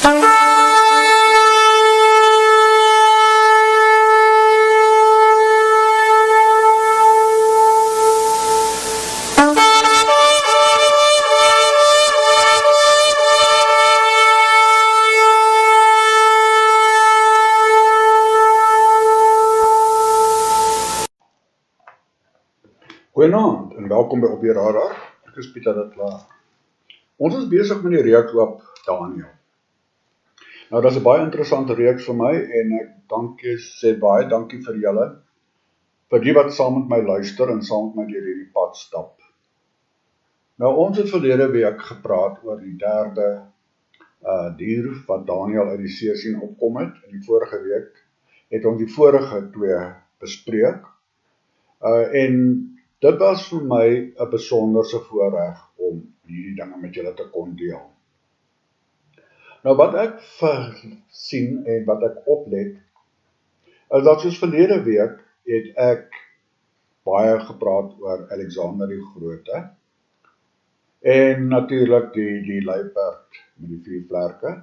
Goeienaand en welkom by Op die Radar. Ek is Pieter de Klaar. Ons is besig met die reeks op Daniel. Nou, dat is 'n baie interessante reeks vir my en ek sê baie dankie vir julle, vir die wat saam met my luister en saam met my deur hierdie pad stap. Nou, ons het verlede week gepraat oor die derde dier wat Daniel uit die seesien opkom het. In die vorige week het ons die vorige twee bespreek. En dit was vir my 'n besonderse voorreg om hierdie dinge met julle te kon deel. Nou wat ek sien en wat ek oplet, is dat soos verlede week het ek baie gepraat oor Alexander die Grote en natuurlik die luiperd met die 4 vlerke.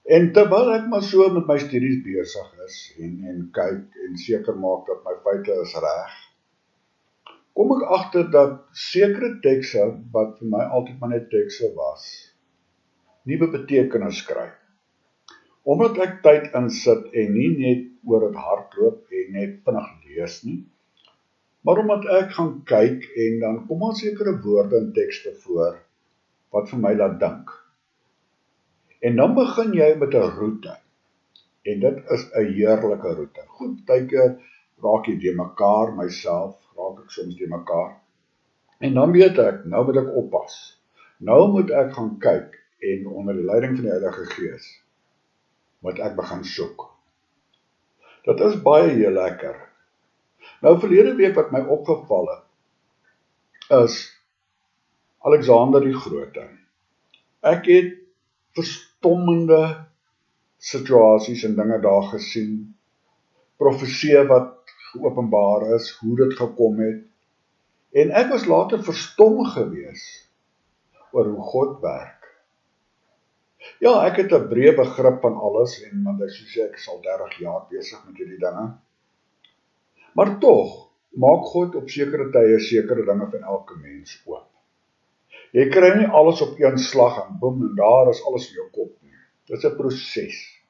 En terwyl ek maar so met my studies besig is en kyk en seker maak dat my feite is reg, kom ek agter dat sekere tekste, wat vir my altyd maar net tekste was, nuwe betekenis kry. Omdat ek tyd insit en nie net oor het hardloop en net vinnig lees nie, maar omdat ek gaan kyk en dan kom al sekere woorde en tekste voor, wat vir my laat dink. En dan begin jy met 'n roete, en dit is 'n heerlike roete. Goed, tydjie raak jy de mekaar, myself, raak ek soms de mekaar. En dan weet ek, nou moet ek oppas. Nou moet ek gaan kyk, en onder die leiding van die Heilige Gees, moet ek begin soek. Dit is baie heel lekker. Nou, verlede week wat my opgeval het, is Alexander die Grote. Ek het verstommende situasies en dinge daar gesien, profeseë wat geopenbaar is, hoe dit gekom het, en ek was later verstom gewees oor hoe God werk. Ja, ek het 'n breë begrip van alles, en want ek sê ek is al 30 jaar besig met hierdie dinge, maar tog maak God op sekere tye sekere dinge van elke mens oop. Jy kry nie alles op een slag en boem, en daar is alles in jou kop nie. Dit is 'n proses.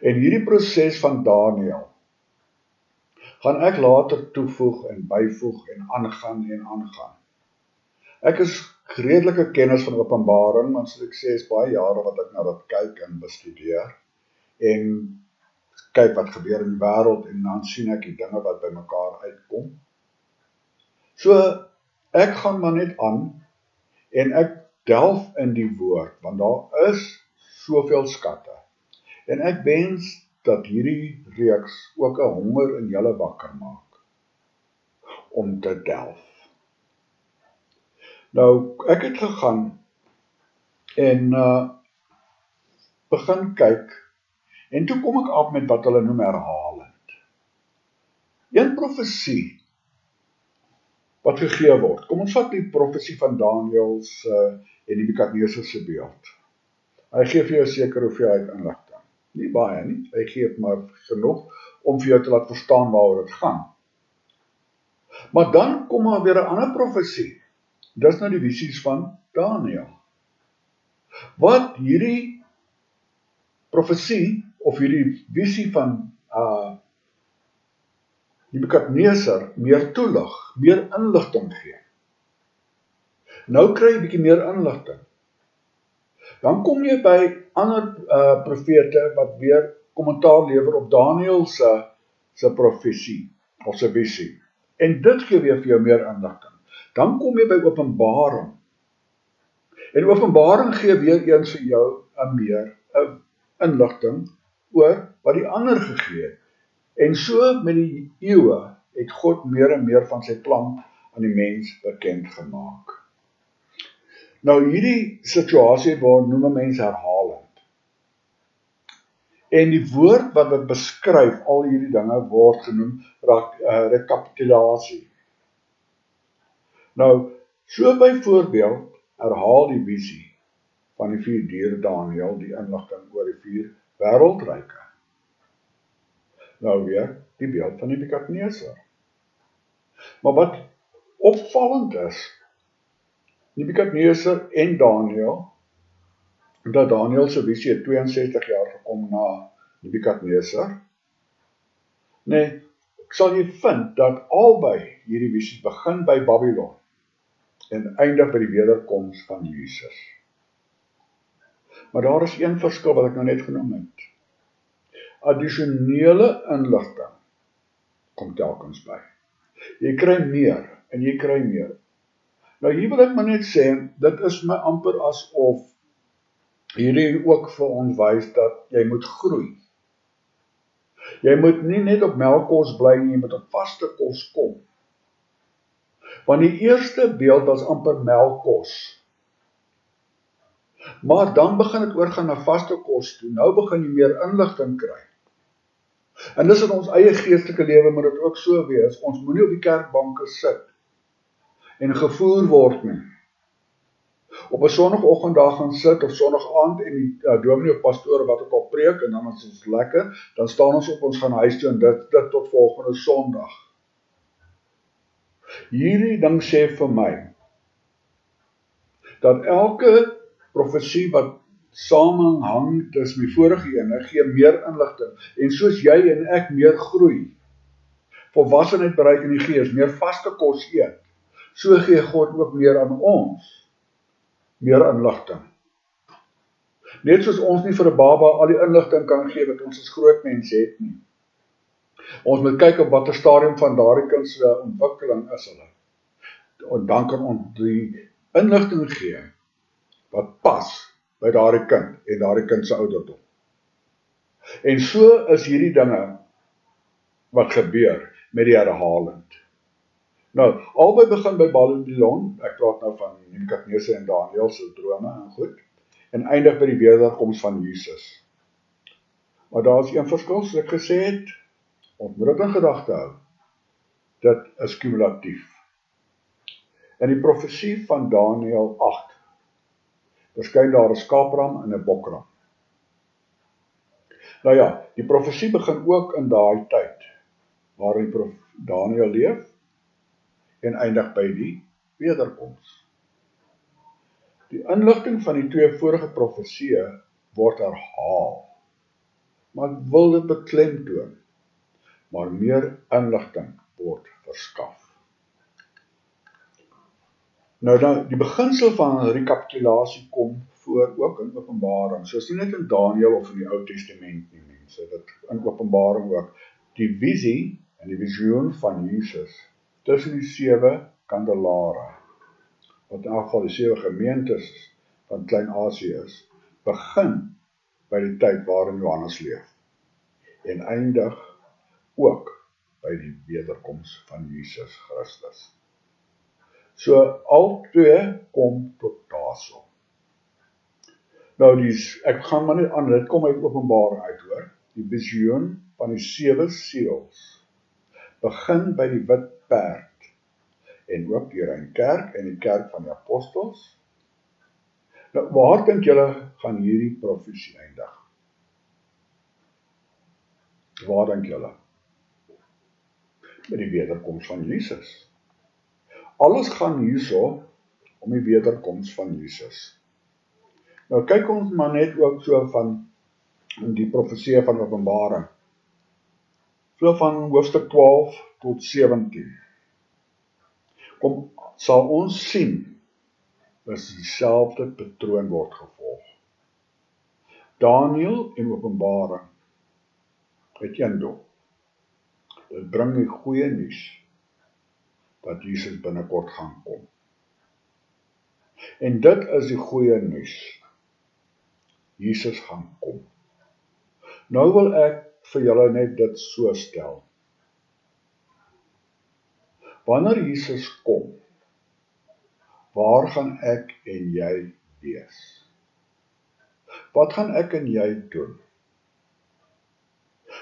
En hierdie proses van Daniel gaan ek later toevoeg en byvoeg en aangaan. Ek is redelike kennis van Openbaring, want soos ek sê, is baie jare wat ek na dit kyk en bestudeer en kyk wat gebeur in die wêreld, en dan sien ek die dinge wat by mekaar uitkom. So, ek gaan maar net aan en ek delf in die woord, want daar is soveel skatte. En ek wens dat hierdie reeks ook 'n honger in julle wakker maak om te delf. Nou, ek het gegaan en begin kyk, en toe kom ek af met wat hulle noem herhalend. Een profesie wat gegee word. Kom ons vat die profesie van Daniel en Nebukadneser se beeld. Hy gee vir jou seker hoeveelheid inligting. Nie baie nie, hy gee maar genoeg om vir jou te laat verstaan waaroor dit gaan. Maar dan kom maar weer 'n ander profesie. Dis nou die visies van Daniel. Wat hierdie profesie of hierdie visie van Nebukadneser meer toelig, meer inligting gee. Nou kry jy 'n bietjie meer inligting. Dan kom jy by ander profete wat weer kommentaar lewer op Daniel se profesie of se visie. En dit gee weer vir jou meer inligting. Dan kom jy by Openbaring. En Openbaring gee weer eens vir jou 'n meer inligting oor wat die ander gegee het. En so met die eeue het God meer en meer van sy plan aan die mens bekend gemaak. Nou hierdie situasie word noem 'n mens herhalend. En die woord wat dit beskryf, al hierdie dinge word genoem rekapitulasie. Nou, so byvoorbeeld herhaal die visie. van die 4 dier Daniel, die inligting oor die 4 wêreldryke. Nou weer, die beeld van Nebukadneser. Maar wat opvallend is, Nebukadneser en Daniel, dat Daniel se visie het 62 jaar gekom na Nebukadneser. Nee, sal jy vind dat albei hierdie visies begin by Babylon en eindig by die wederkoms van Jesus. Maar daar is een verskil wat ek nou net genoem het. Addisionele inligting kom telkens by. Jy kry meer en jy kry meer. Nou hier wil ek maar net sê, dit is my amper asof hierdie ook vir ons wys dat jy moet groei. Jy moet nie net op melkkos bly nie, jy moet op vaste kos kom. Want die eerste beeld was amper melkkos. Maar dan begin dit oorgaan na vaste kos toe. Nou begin jy meer inligting kry. En dis in ons eie geestelike lewe moet dit ook so wees. Ons moenie op die kerkbanke sit en gevoer word nie. Op 'n sonnagoggend daar gaan sit of sonnaand en die dominee of pastoor wat ook al preek en dan is ons lekker, dan staan ons op, ons gaan huis toe en dit tot volgende Sondag. Hierdie ding sê vir my dat elke profesie wat samenhang tussen die vorige ene gee meer inligting en soos jy en ek meer groei, volwassenheid bereik in die gees, meer vaste kos eet, so gee God ook meer aan ons. Meer inligting. Net soos ons nie vir 'n baba al die inligting kan gee wat ons as groot mense het nie. Ons moet kyk op watter stadium van daardie kind se ontwikkeling is hulle. En dan kan ons die inligting gee wat pas by daardie kind en daardie kind se ouderdom. En so is hierdie dinge wat gebeur met die herhalend. Nou, albei begin by Babylon, ek praat nou van Nebukadneser en Daniel se drome en goed, en eindig by die wederkoms van Jesus. Maar daar is een verskil, soos ek gesê het, ons moet dit in gedagte hou. Dit is kumulatief. In die profesie van Daniel 8, verskyn daar 'n skaapram en 'n bokram. Nou ja, die profesie begin ook in daai tyd, waarin Daniel leef, en eindig by die wederkoms. Die inligting van die 2 vorige profesieë word herhaal, maar ek wil dit beklemtoon, maar meer inligting word verskaf. Nou, die beginsel van rekapitulasie kom voor ook in Openbaring, soos nie net in Daniel of in die Ou Testament nie, mense, dit in Openbaring ook, die visie en die visioen van Jesus tussen die 7 kandelare, wat in elk geval die 7 gemeentes van Klein-Asië is, begin by die tyd waarin Johannes leef, en eindig ook by die wederkoms van Jesus Christus. So, al 2 kom tot daarso. Nou, ek gaan maar net aan, dit kom uit Openbaring uit, hoor, die visioen van die 7 seels, begin by die wit perd, en ook die Reinkerk en die kerk van die apostels. Nou, waar dink julle gaan hierdie profesie eindig? Waar dink julle? Met die wederkoms van Jesus. Alles gaan hierso om die wederkoms van Jesus. Nou, kyk ons maar net ook so van die profesie van Openbaring. So van hoofstuk 12 tot 17. Kom, sal ons sien, dat dieselfde patroon word gevolg. Daniel en Openbaring het een doel. Dit bring die goeie nuus, dat Jesus binnekort gaan kom. En dit is die goeie nuus. Jesus gaan kom. Nou wil ek vir julle net dit so stel. Wanneer Jesus kom, waar gaan ek en jy wees? Wat gaan ek en jy doen?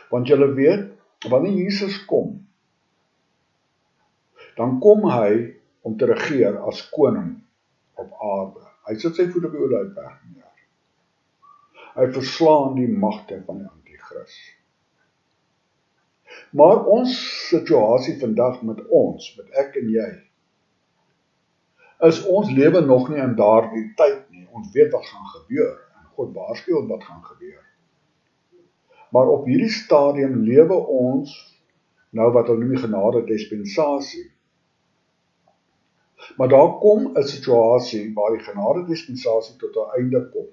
Want julle weet, wanneer Jesus kom, dan kom hy om te regeer as koning op aarde. Hy sit sy voet op die Olijfberg neer. Hy verslaan die magte van die anti-kris. Maar ons situasie vandag met ek en jy, is ons lewe nog nie in daardie tyd nie. Ons weet wat gaan gebeur, en God waarsku ons wat gaan gebeur. Maar op hierdie stadium lewe ons, nou wat hulle noem die genade dispensasie. Maar daar kom 'n situasie waar die genade dispensasie tot 'n einde kom.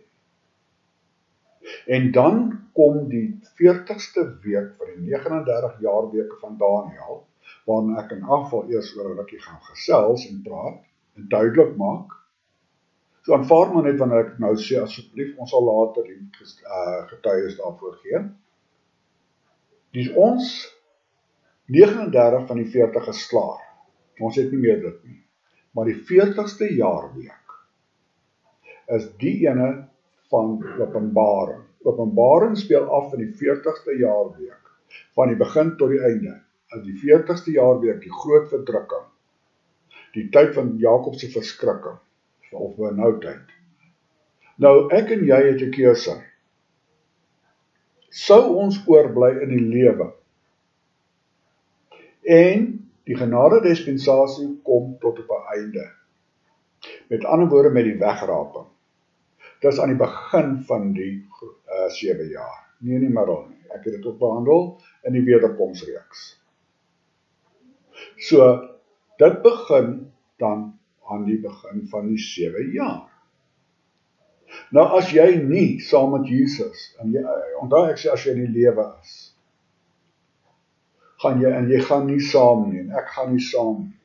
En dan kom die 40ste week van die 39 jaarweke van Daniël, waarna ek in afval eers oor 'n rukkie gaan gesels en praat, en duidelik maak. So aanvaar maar net wanneer ek nou sê, asseblief, ons sal later die getuies daarvoor gee. Dus ons 39 van die 40 is klaar. Ons het nie meer dit nie. Maar die 40ste jaarweek is die ene van openbaring. Openbaring speel af in die 40ste jaarweek, van die begin tot die einde. In die 40ste jaarweek, die groot verdrukking, die tyd van Jakob se verskrikking, of benoudheid. Nou, ek en jy het 'n keuse. Sou ons oorbly in die lewe, en die genade dispensasie kom tot op 'n einde. Met ander woorde, met die wegraping. Dis aan die begin van die 7 jaar. Nie in die middel nie. Ek het dit ook behandel in die wederkomsreeks. So, dit begin dan aan die begin van die 7 jaar. Nou, as jy nie saam met Jesus, en onthou ek sê as jy in die lewe is, en jy gaan nie saam nie, en ek gaan nie saam nie,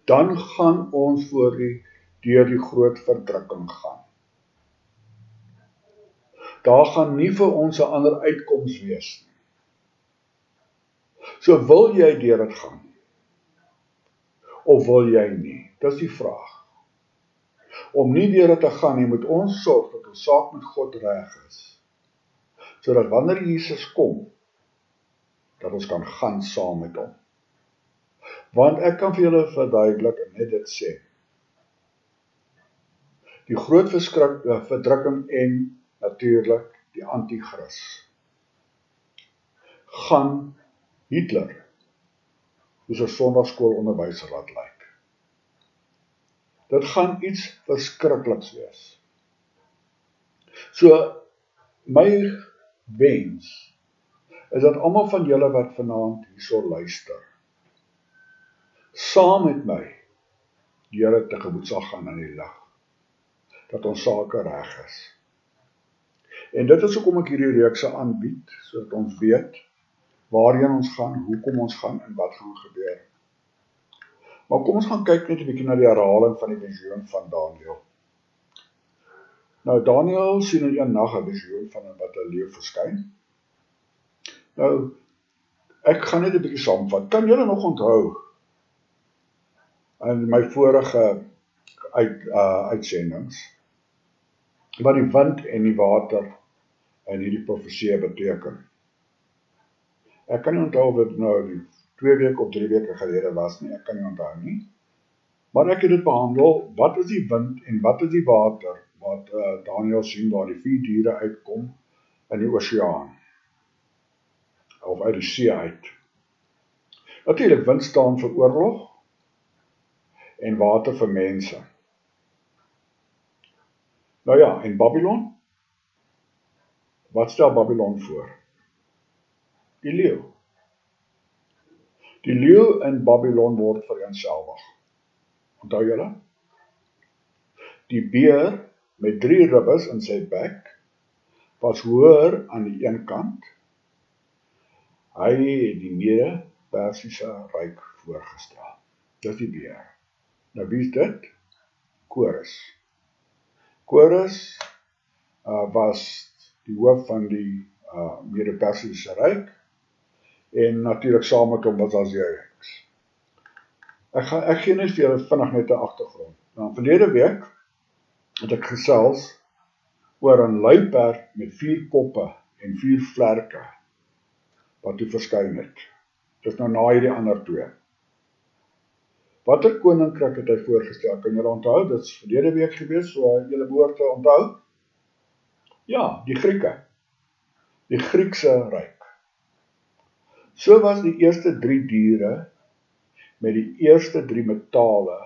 dan gaan ons deur die groot verdrukking gaan. Daar gaan nie vir ons 'n ander uitkoms wees nie. So wil jy deur dit gaan? Of wil jy nie? Dis die vraag. Om nie deur dit te gaan nie, moet ons sorg dat ons saak met God reg is. Sodat wanneer Jesus kom, dat ons kan gaan saam met hom. Want ek kan vir julle verduidelik en net dit sê. Die groot verdrukking en natuurlik die anti-kris gaan Hitler soos 'n sondagskoolonderwyser laat lyk. Dit gaan iets verskrikliks wees. So, my wens is dat almal van julle wat vanaand hierso luister, saam met my die Here tegemoet sal gaan in die lig, dat ons sake reg is. En dit is hoekom ek hierdie reekse aanbied, sodat ons weet waarheen ons gaan, hoekom ons gaan en wat gaan gebeur. Maar kom ons gaan kyk net 'n bietjie na die herhaling van die visioen van Daniël. Nou, Daniël sien in een nag 'n visioen van wat 'n leeu verskyn. Nou, ek gaan net 'n bietjie saamvat. Kan julle nog onthou in my vorige uitsendings wat die wind en die water in hierdie profesie beteken? Ek kan nie onthou of dit nou 2 weke of 3 weke gelede was nie, ek kan nie onthou nie. Maar ek het dit behandel, wat is die wind en wat is die water, wat Daniël sien waar die 4 diere uitkom in die oseaan, of uit die see uit. Natuurlik, wind staan vir oorlog, en water vir mense. Nou ja, en Babylon? Wat stel Babylon voor? Die leeu. Die leeu in Babylon word vereenselwig. Onthou julle? Die beer met 3 ribbes in sy bek was hoër aan die een kant. Hy het die Mede-Persiese ryk voorgestel. Dis die beer. Nou wie is dit? Kores. Kores was die hoof van die Mede-Persiese ryk, en natuurlik saam met hom was Asiërs. Ek gee net vir julle vinnig net 'n agtergrond. Nou, verlede week het ek gesels oor 'n luiperd met 4 koppe en 4 vlerke wat toe verskyn het. Dis nou na hierdie ander 2. Watter koninkryk het hy voorgestel? Kan julle onthou? Dit is verlede week gewees, so julle behoort te onthou. Ja, die Grieke, die Griekse ryk. So was die eerste 3 diere met die eerste 3 metale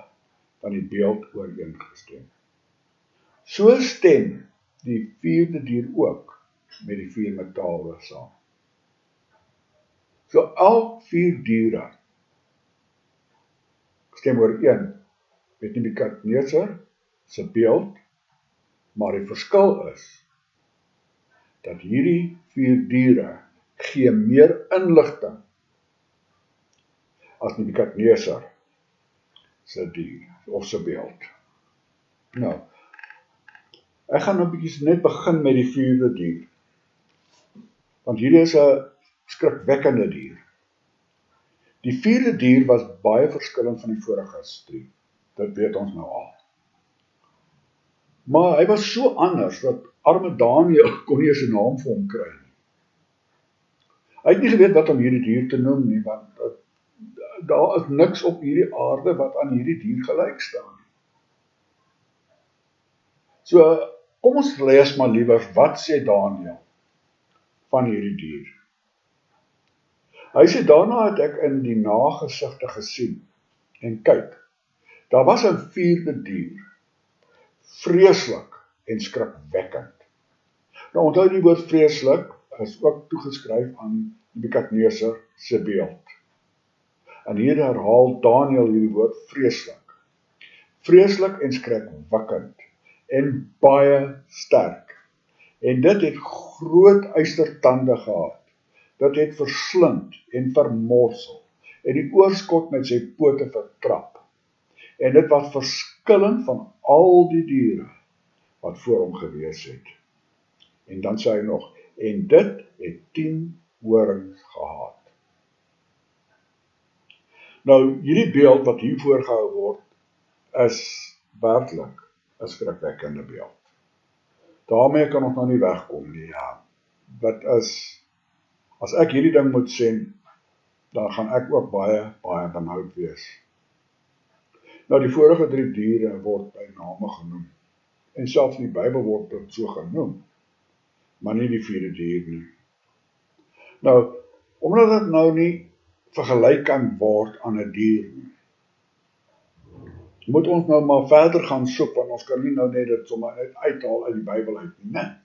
van die beeld ooreengestem. So stem die 4de dier ook met die 4 metale saam. So elk 4 diere stem ooreen met Nebukadneser se beeld, maar die verskil is dat hierdie 4 diere gee meer inligting as Nebukadneser se dier of se beeld. Nou, ek gaan nou bietjie net begin met die 4de dier, want hierdie is 'n skrikwekkende dier. Die 4de dier was baie verskillend van die vorige 3. Dit weet ons nou al. Maar hy was so anders dat arme Daniel kon nie eens 'n naam vir hom kry nie. Hy het nie geweet wat om hierdie dier te noem nie, want daar is niks op hierdie aarde wat aan hierdie dier gelyk staan. So, kom ons lees maar liewer wat sê Daniel van hierdie dier. Hy sê, daarna het ek in die nagesigte gesien, en kyk, daar was 'n 4de dier, vreeslik en skrikwekkend. Nou onthou die woord vreeslik is ook toegeskryf aan Nebukadneser se beeld. En hier herhaal Daniel hierdie woord vreeslik. Vreeslik en skrikwekkend en baie sterk. En dit het groot ystertande gehad. Dit het verslind en vermorsel en die oorskot met sy pote vertrap. En dit was verskillend van al die diere wat voor hom gewees het. En dan sê hy nog, en dit het 10 horings gehad. Nou, hierdie beeld wat hier voorgehou word, is werklik 'n skrikwekkende beeld. Daarmee kan ons nou nie wegkom nie, ja. Wat is, as ek hierdie ding moet sien, dan gaan ek ook baie benoud wees. Nou, die vorige 3 diere word by name genoem, en selfs in die Bybel word dit so genoem, maar nie die 4de dier nie. Nou, omdat dit nou nie vergelyk kan word aan 'n dier nie, moet ons nou maar verder gaan soek, want ons kan nie nou net dit sommer net uithaal uit die Bybel uit nie, né?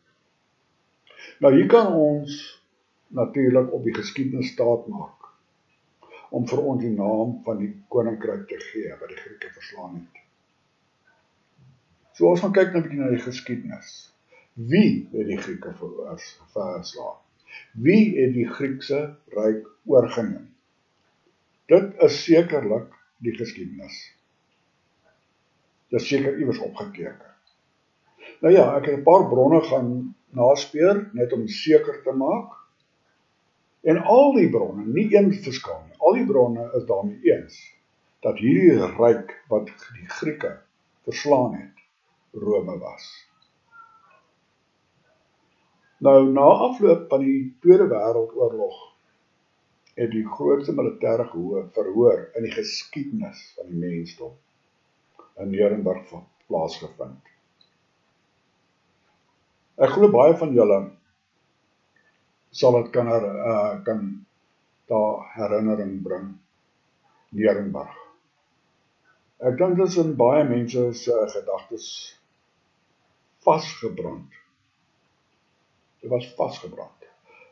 Nou, hier kan ons natuurlik op die geskiedenis staat maak, om vir ons die naam van die koninkryk te gee, wat die Grieke verslaan het. So ons gaan kyk nou 'n bietjie na die geskiedenis. Wie het die Grieke verslaan? Wie het die Griekse ryk oorgeneem? Dit is sekerlik die geskiedenis. Dit is seker iewers opgeteken. Nou ja, ek het 'n paar bronne gaan naspeur, net om seker te maak. En al die bronne, nie een verskil nie, al die bronne is daarmee eens, dat hierdie ryk wat die Grieke verslaan het, Rome was. Nou, na afloop van die Tweede Wêreldoorlog, het die grootste militêre verhoor in die geskiedenis van die mensdom in Nuremberg plaasgevind. Ek glo baie van julle sal dit kan daar herinnering bring, Nuremberg. Ek dink dit is in baie mense se gedagtes vasgebrand. Dit was vasgebrand.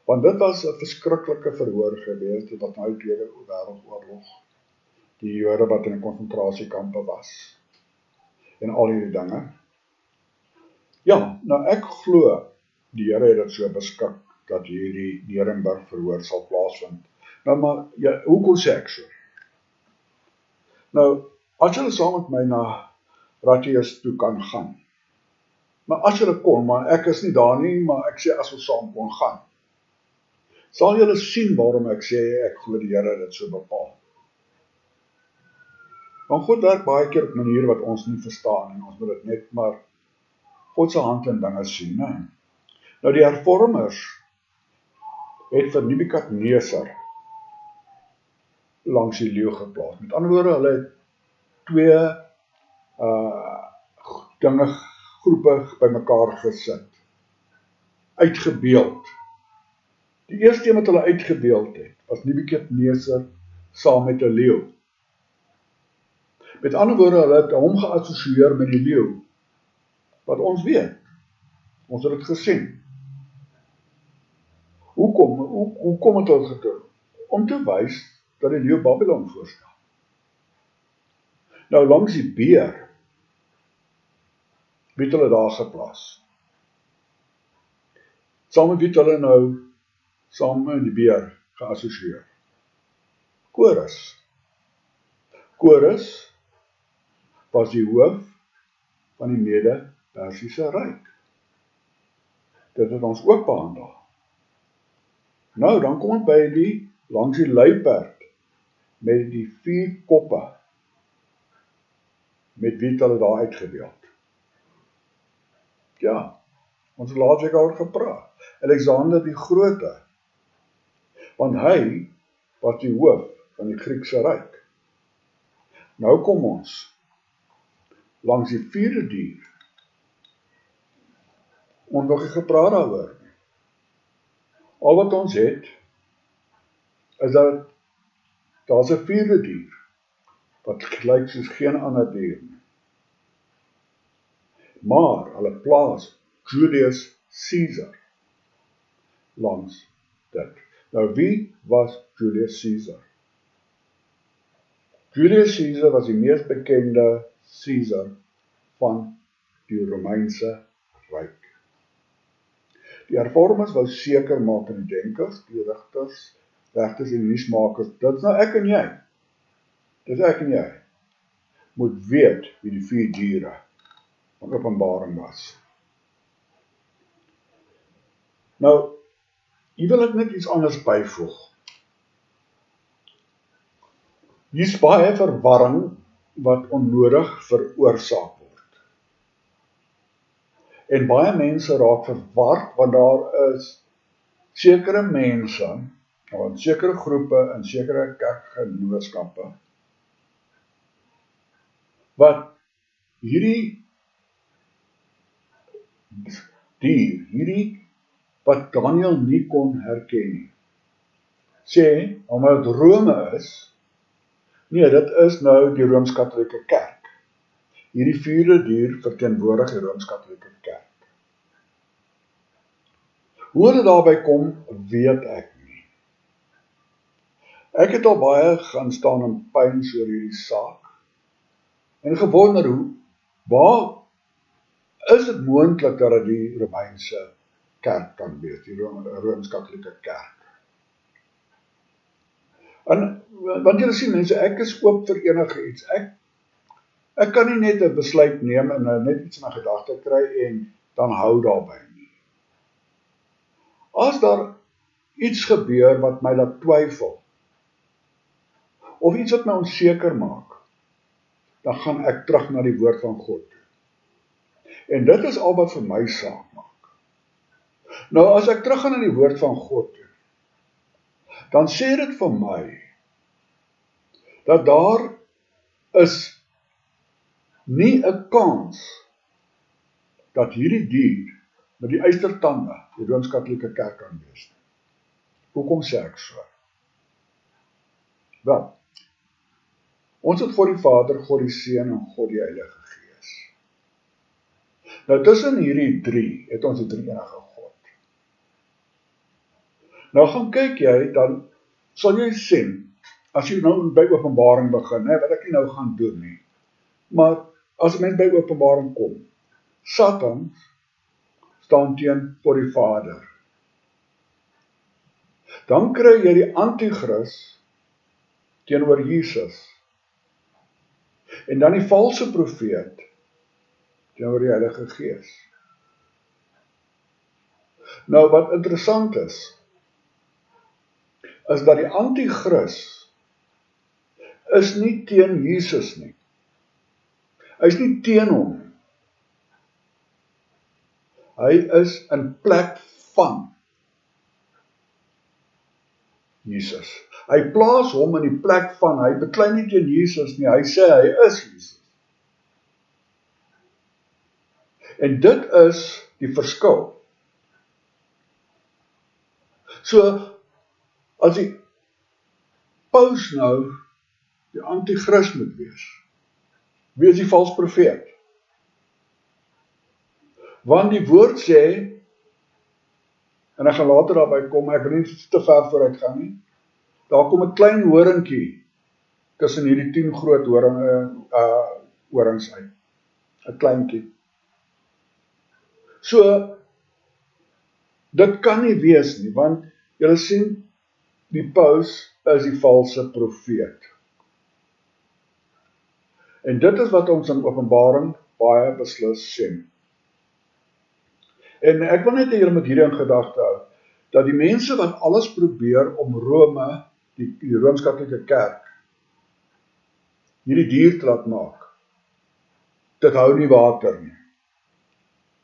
Want dit was 'n verskriklike verhoor geweest, wat nou die Tweede Wêreldoorlog, die Jode wat in 'n konsentrasiekampe was, en al hierdie dinge. Ja, nou ek glo, die Here het dit so beskik, dat hierdie Nuremberg verhoor sal plaasvind. Nou maar, ja, hoekom sê ek so? Nou, as julle saam met my na Ratjeus toe kan gaan, maar as julle kon, maar ek is nie daar nie, maar ek sê as ons saam kon gaan, sal julle sien waarom ek sê, ek glo die Here dit so bepaal. Want God werk baie keer op maniere wat ons nie verstaan, en ons moet dit net maar God se hand in dinge sien, né? Nou die hervormers het vir Nebukadneser langs die leeu geplaas. Met ander woorde, hulle het 2 groepe bymekaar gesit. uitgebeeld. Die eerste een wat hulle uitgebeeld het, was Nebukadneser saam met 'n leeu. Met ander woorde, hulle het hom geassosieer met die leeu, wat ons weet. Ons het dit gesien. Hoekom het hulle gedoen? Om te wys dat die leeu Babylon voorstel. Nou langs die beer, wie het hulle daar geplaas? Saam met wie het hulle nou saam met die beer geassosieer? Kores. Kores was die hoof van die Mede-Persiese ryk. Dit het ons ook behandel. Nou, dan kom ons by langs die luiperd, met die 4 koppe, met wie het hulle daar uitgebeeld. Ja, ons het laatst oor gepraat. Alexander die Grote, want hy was die hoof van die Griekse ryk. Nou kom ons langs die vierde dier. Ons nog nie gepraat daaroor. Al wat ons het, is dat daar's 'n vierde dier, wat gelyk soos geen ander dier nie. Maar hulle plaas Julius Caesar langs dit. Nou wie was Julius Caesar? Julius Caesar was die mees bekende Caesar van die Romeinse ryk. Die hervormers wou seker maak in die denkers, die regters en die nuusmakers, dit is nou ek en jy. Dit is ek en jy. Moet weet wie die 4 diere van Openbaring was. Nou, hier wil ek net iets anders byvoeg. Hier is baie verwarring wat onnodig veroorsaak word. En baie mense raak verward, want daar is sekere mense, in sekere groepe, in sekere kerkgenootskappe, wat hierdie dier, hierdie wat Daniel nie kon herken nie, sê, omdat dit Drome is, nee, dit is nou die Rooms-Katolieke Kerk. Hierdie vierde dier verteenwoordig die Rooms-Katolieke Kerk. Hoe hulle daarby kom, weet ek nie. Ek het al baie gaan staan en pyns oor hierdie saak, en gewonder waar is dit moontlik dat dit die Romeinse Kerk kan wees, die Rooms-Katolieke Kerk. Want julle sien mense, ek is oop vir enige iets. Ek kan nie net 'n besluit neem en net iets in my gedagte kry en dan hou daarby nie. As daar iets gebeur wat my laat twyfel, of iets wat my onseker maak, dan gaan ek terug na die woord van God. En dit is al wat vir my saak maak. Nou as ek terug gaan na die woord van God, dan sê dit vir my, dat daar is nie 'n kans, dat hierdie dier, met die eystertande, die Rooms-Katolieke Kerk kan wees. Hoekom sê ek so? Wel, ons het God die Vader, God die Seun en God die Heilige Gees. Nou tussen hierdie 3 het ons die drie-enige God. Nou gaan kyk jy, dan sal jy sien, as jy nou by Openbaring begin, wat ek nie nou gaan doen nie, maar as mens by Openbaring kom, Satan staan teen God die Vader. Dan kry jy die Antichrist teenoor Jesus. En dan die valse profeet teenoor die Heilige Gees. Nou wat interessant is dat die Antichrist is nie teen Jesus nie. Hy is nie teen hom nie. Hy is in plek van Jesus. Hy plaas hom in die plek van, hy beklei nie teen Jesus nie, hy sê hy is Jesus. En dit is die verskil So, as die paus nou die antichrist moet wees, wie is die vals profeet? Want die woord sê, en ek gaan later daarby kom, ek wil nie te ver vooruit gaan nie, daar kom 'n klein horingkie tussen hierdie 10 groot horings uit. 'n Kleinkie. So, dit kan nie wees nie, want julle sien, die paus is die valse profeet. En dit is wat ons in Openbaring baie beslis sien. En ek wil net hê julle moet hierdie in gedagte hou, dat die mense wat alles probeer om Rome, die Rooms-Katolieke Kerk, hierdie dier te laat maak, dit hou nie water nie.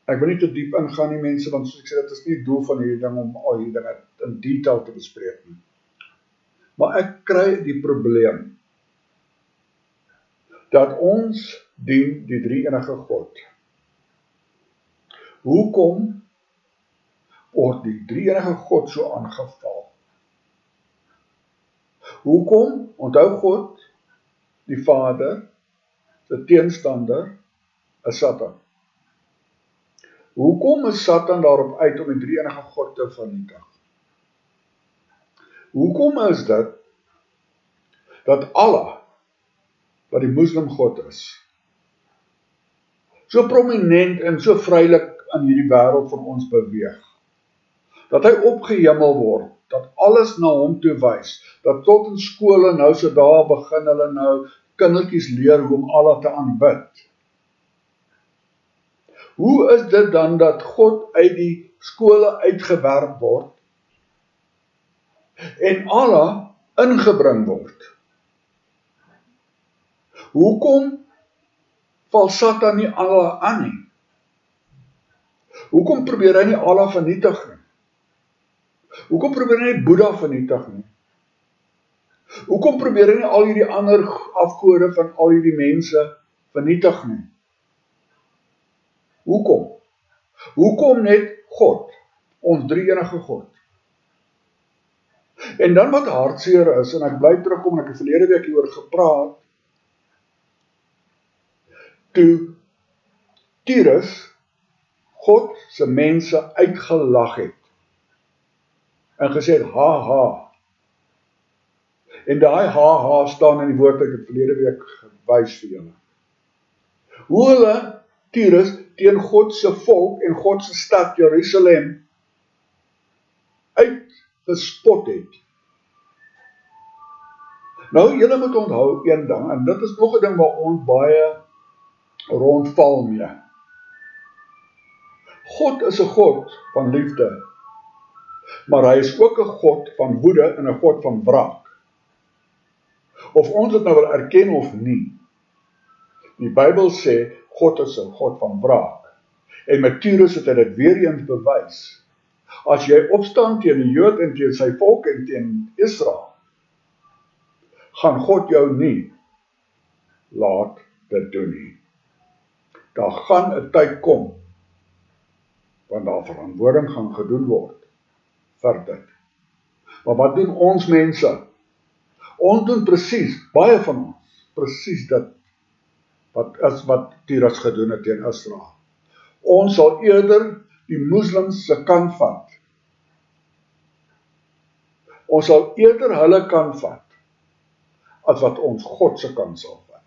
Ek wil nie te diep ingaan nie mense, want soos ek sê, dit is nie die doel van hierdie ding om al hierdie dinge in detail te bespreek nie. Maar ek kry die probleem, dat ons dien die drie-enige God. Hoekom word die drie-enige God so aangeval? Hoekom? Onthou God, die Vader, se teenstander, is Satan. Hoekom is Satan daarop uit om die drie-enige God te vernietig? Hoekom is dit, dat Allah, wat die moslim God is, so prominent en so vrylik in hierdie wêreld van ons beweeg, dat hy opgehemel word, dat alles na hom toe wys, dat tot in skole nou so daar begin hulle nou kindertjies leer hoe om Allah te aanbid. Hoe is dit dan dat God uit die skole uitgewerp word en Allah ingebring word? Hoekom val Satan nie Allah aan nie? Hoekom probeer hy nie Allah vernietig nie? Hoekom probeer hy nie Boeddha vernietig nie? Hoekom probeer hy nie al hierdie ander afgode van al hierdie mense vernietig nie? Hoekom? Hoekom net God, ons drie-enige God? En dan wat hartseer is, en ek bly terugkom, en ek het verlede week hieroor gepraat, toe Tyrus God se mense uitgelag het, en gesê het, ha. En daai ha staan in die woord, ek het verlede week gewys vir julle. Hoe hulle Tyrus teen God se volk en God se stad Jerusalem uitgespot het. Nou, julle moet onthou een ding, en dit is nog 'n ding waar ons baie rondval mee. God is 'n God van liefde, maar hy is ook 'n God van woede en 'n God van wraak. Of ons dit nou wil erken of nie, die Bybel sê, God is 'n God van wraak. En met Tyrus het hy dit weer eens bewys. As jy opstaan teen die Jood en teen sy volk en teen Israel, gaan God jou nie laat dit doen nie. Daar gaan 'n tyd kom, want daar verantwoording gaan gedoen word vir dit. Maar wat doen ons mense? Ons doen presies, baie van ons, presies dit, wat Tyrus gedoen het teen Israel. Ons sal eerder die moslims se kant vat. Ons sal eerder hulle kant vat, as wat ons God se kant sal vat.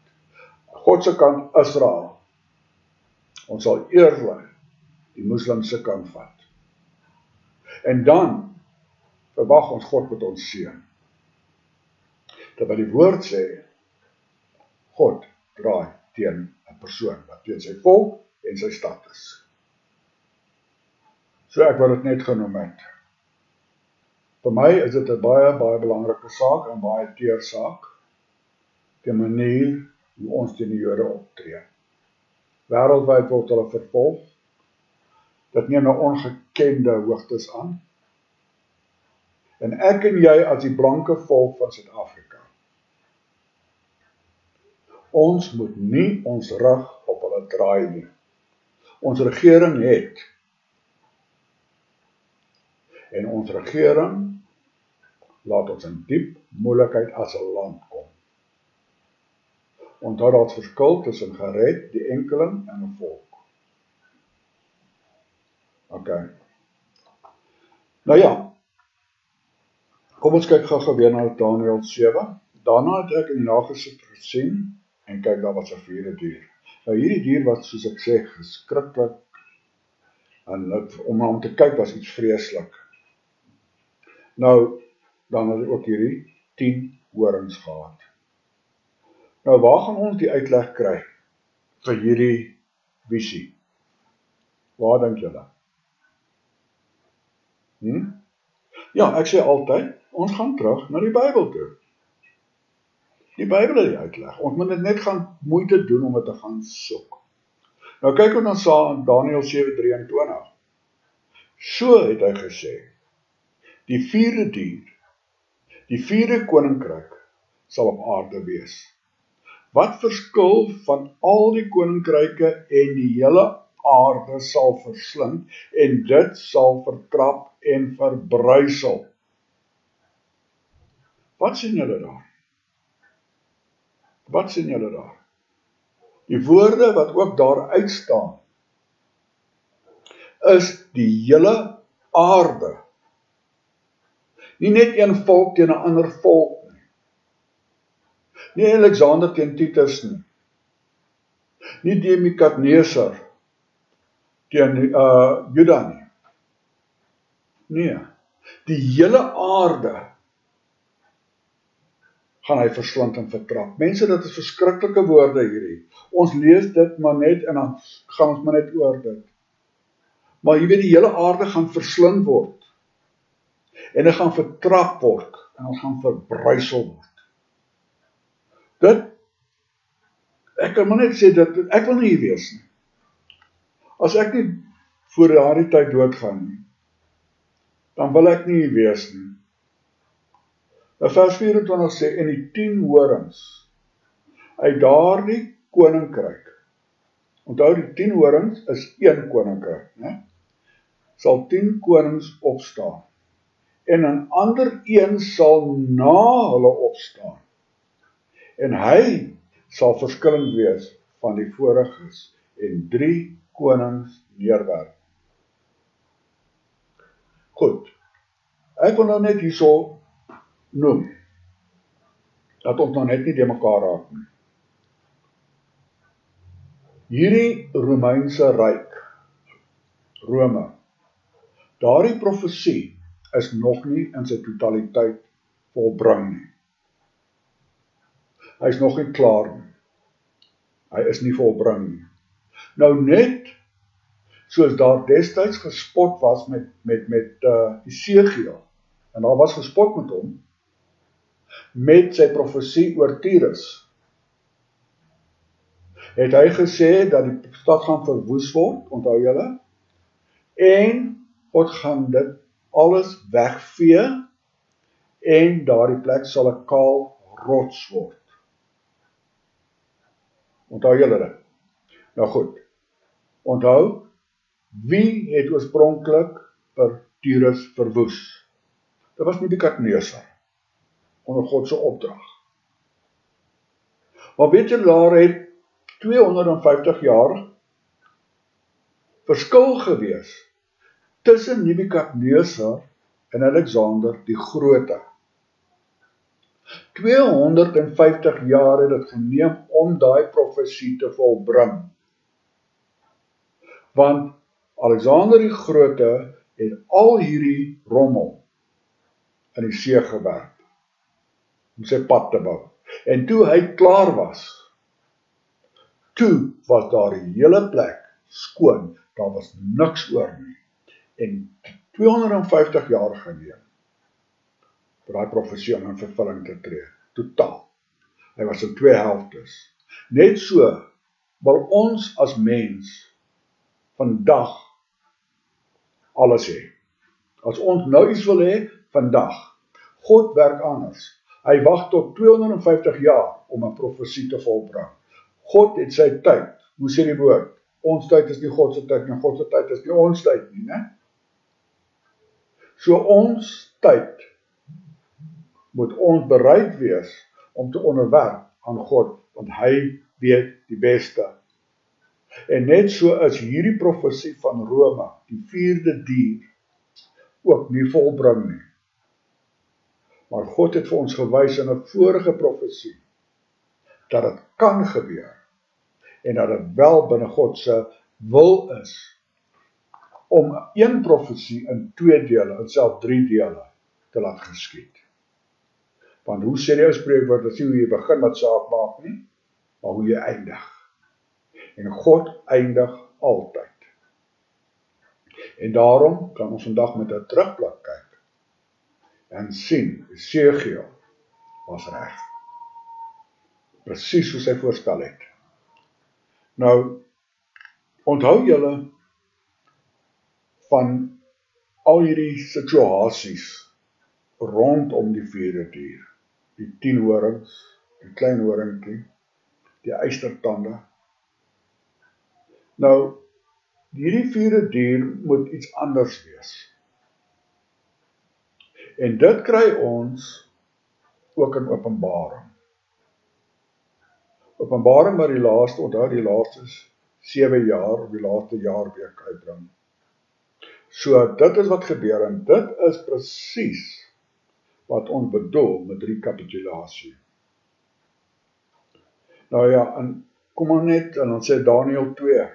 God se kant Israel. Ons sal eerder die moslims se kant vat. En dan verwag ons God met ons seën. Terwyl die woord sê, God draai teen 'n persoon, wat teen sy volk en sy stad is. So ek wil dit net genoem het. Vir my is dit 'n baie belangrike saak en baie teer saak, die manier hoe ons teen die Jode optree. Wêreldwyd word hulle vervolg, dit neem na ongekende hoogtes aan, en ek en jy as die blanke volk van Suid-Afrika, ons moet nie ons rug op hulle draai nie. Ons regering het, En ons regering laat ons in diep moeilikheid as 'n land kom. Onthou dat verskil tussen gered, die enkeling en 'n volk. Okay. Nou ja, kom ons kyk gou weer na Daniël 7. Daarna het ek in die nagesit gesien en kyk, daar was 'n vierde dier. Nou hierdie dier wat, soos ek sê, geskriklik, en om te kyk was iets vreeslik. Nou, dan het ook hierdie 10 horings gehad. Nou, waar gaan ons die uitleg kry vir hierdie visie? Waar dink julle? Ja, ek sê altyd, ons gaan terug na die Bybel toe. Die Bybel het die uitleg. Ons moet net gaan moeite doen om dit te gaan soek. Nou kyk ons na Daniël 7:23. So het hy gesê, die vierde dier, die vierde koninkryk sal op aarde wees. Wat verskil van al die koninkryke en die hele aarde sal verslind en dit sal vertrap en verbrysel. Wat sien julle daar? Wat sien julle daar? Die woorde wat ook daar uitstaan is die hele aarde. Nie net een volk teen 'n ander volk nie. Nie Alexander teen Titus nie. Nie Nebukadnesar teen Juda nie. Nee, die hele aarde gaan hy verslind en vertrap. Mense, dit is verskriklike woorde hierdie. Ons lees dit maar net en dan gaan ons maar net oor dit. Maar jy weet, die hele aarde gaan verslind word. En dit gaan vertrap word en ons gaan verbrysel word. Ek kan maar net sê dat ek wil nie hier wees nie. As ek nie voor daardie tyd doodgaan nie, dan wil ek nie hier wees nie. Vers 24 sê, en die 10 horings uit daardie koninkryk, onthou die 10 horings is een koninkryk, né? Sal 10 konings opstaan, en 'n ander een sal na hulle opstaan, en hy sal verskillend wees van die voriges, en 3 konings neerwerp. Goed, ek wil nou net hierso noem, dat ons nou net nie de mekaar raak nie. Hierdie Romeinse ryk, Rome, daardie profesie is nog nie in sy totaliteit volbring nie. Hy is nog nie klaar nie. Hy is nie volbring nie. Nou net, soos daar destyds gespot was met Esegiel, en daar was gespot met hom, met sy profesie oor Tyrus, het hy gesê dat die stad gaan verwoes word, onthou julle, en God gaan dit alles wegvee, en daardie plek sal 'n kaal rots word. Onthou julle dit? Nou goed, onthou, wie het oorspronklik vir Tyrus verwoes? Dit was Nebukadnesar, onder God se opdrag. Maar weet jy, daar het 250 jaar verskil gewees tussen Nebukadnesar en Alexander die Grote. 250 jaar het dit geneem om daai profesie te volbring. Want Alexander die Grote het al hierdie rommel in die see gewerp om sy pad te bou. En toe hy klaar was, toe was daar die hele plek skoon, daar was niks oor nie. En 250 jaar geneem vir daai profesie om in vervulling te tree, totaal. Hy was in 2 helftes. Net so wil ons as mens vandag alles hê. As ons nou iets wil hê, vandag. God werk anders. Hy wag tot 250 jaar om 'n profesie te volbring. God het sy tyd. Hoe sê die woord? Ons tyd is nie God se tyd nie, God se tyd is nie ons tyd nie, né? So ons tyd moet ons bereid wees om te onderwerp aan God, want hy weet die beste. En net so is hierdie profesie van Rome, die vierde dier, ook nie volbring nie. Maar God het vir ons gewys in 'n vorige profesie, dat dit kan gebeur, en dat dit wel binne God se wil is, om een profesie in 2 dele, en self 3 dele, te laat geskied. Want hoe sê die ou spreekwoord, dat sê hoe jy begin wat saak maak nie, maar hoe jy eindig. En God eindig altyd. En daarom kan ons vandag met 'n terugblik kyk, en sien, Esegiel was reg. Presies soos hy voorspel het. Nou, onthou julle van al hierdie situasies rondom die vierde dier, die 10 horings, die klein horingkie, die eystertande. Nou, hierdie vierde dier moet iets anders wees. En dit kry ons ook in Openbaring. Openbaring maar die laaste, onthou die laaste 7 jaar, of die laaste jaarweek uitbring. So dit is wat gebeur, en dit is presies wat ons bedoel met rekapitulasie. Nou ja, en kom maar net, en dan sê Daniël 2,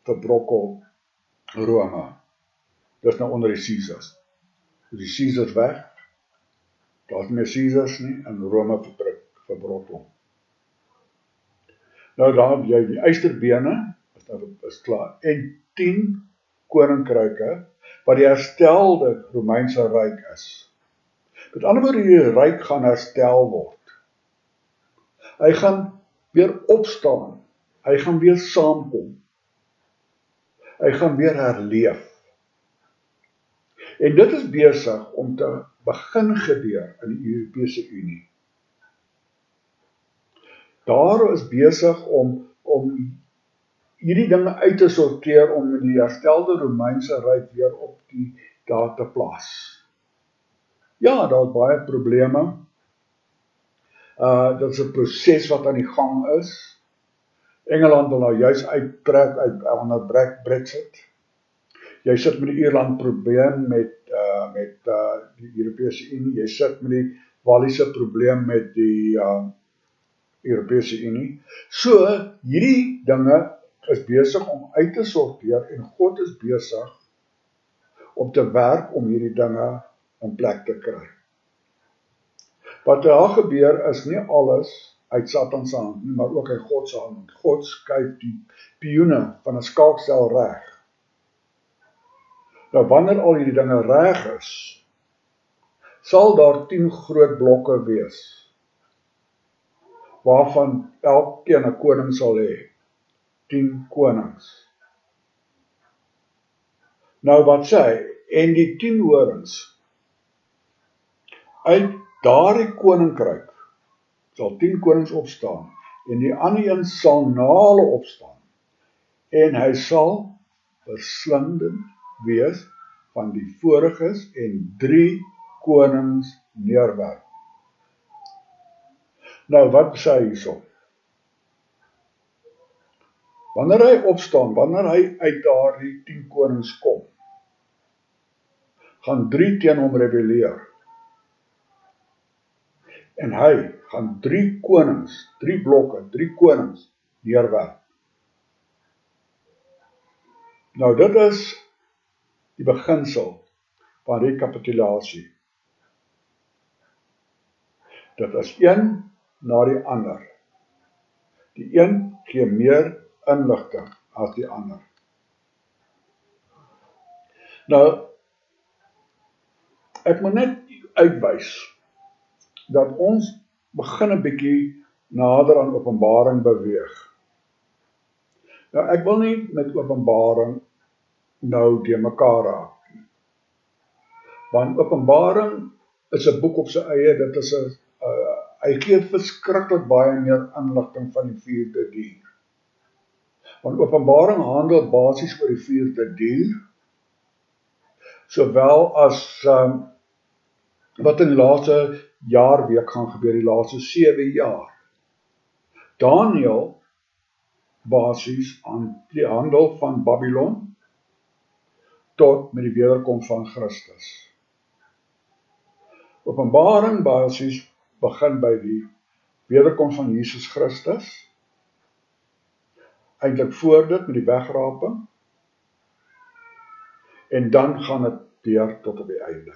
verbrokkel Rome. Dis nou onder die Caesars. Dus die Caesars weg, daar is nie meer Caesars nie, en Rome verbrokkel. Nou dan, jy die eysterbene, is klaar, en 10 koninkryke, wat die herstelde Romeinse ryk is. Met ander woorde, die ryk gaan herstel word. Hy gaan weer opstaan, hy gaan weer saamkom, hy gaan weer herleef. En dit is besig om te begin gebeur in die Europese Unie. Daar is besig om hierdie dinge uit te sorteer, om die herstelde Romeinse ryk weer op die daar te plaas. Ja, daar is baie probleme. Dit is 'n proses wat aan die gang is. Engeland wil nou juis uittrek onder Brexit. Jy sit met die Ierland probleem met die Europese Unie. Jy sit met die Walliese probleem met die Europese Unie. So, hierdie dinge is besig om uit te sorteer, en God is besig om te werk om hierdie dinge in plek te kry. Wat daar gebeur is nie alles uit Satan se hand nie, maar ook uit God se hand. God skuif die pioene van 'n skaaksel reg. Nou, wanneer al hierdie dinge reg is, sal daar 10 groot blokke wees, waarvan elkeen 'n koning sal hê. 10 konings. Nou wat sê hy? En die 10 horings, uit daardie koninkryk sal 10 konings opstaan, en die ander een sal na hulle opstaan, en hy sal verslindend wees van die voriges, en 3 konings neerwerp. Nou, wat sê hy hierso? Wanneer hy opstaan, wanneer hy uit daardie 10 konings kom, gaan 3 teen hom rebelleer. En hy gaan 3 konings, 3 blokke, 3 konings neerwerp. Nou, dit is die beginsel van rekapitulasie. Dit is een na die ander. Die een gee meer inligting as die ander. Nou, ek moet net uitwys dat ons begin 'n bietjie nader aan Openbaring beweeg. Nou, ek wil nie met Openbaring nou de mekaar raak nie. Want Openbaring is 'n boek op sy eie, dit is hy gee verskriklik baie meer inligting van die vierde dier. Want Openbaring handel basies oor die vierde dier. sowel as wat in die laaste jaar week gaan gebeur, die laaste 7 jaar. Daniel, basies aan die handel van Babylon, tot met die wederkoms van Christus. Openbaring basies begin by die wederkoms van Jesus Christus, eintlik voor dit met die wegraping, en dan gaan dit deur tot op die einde.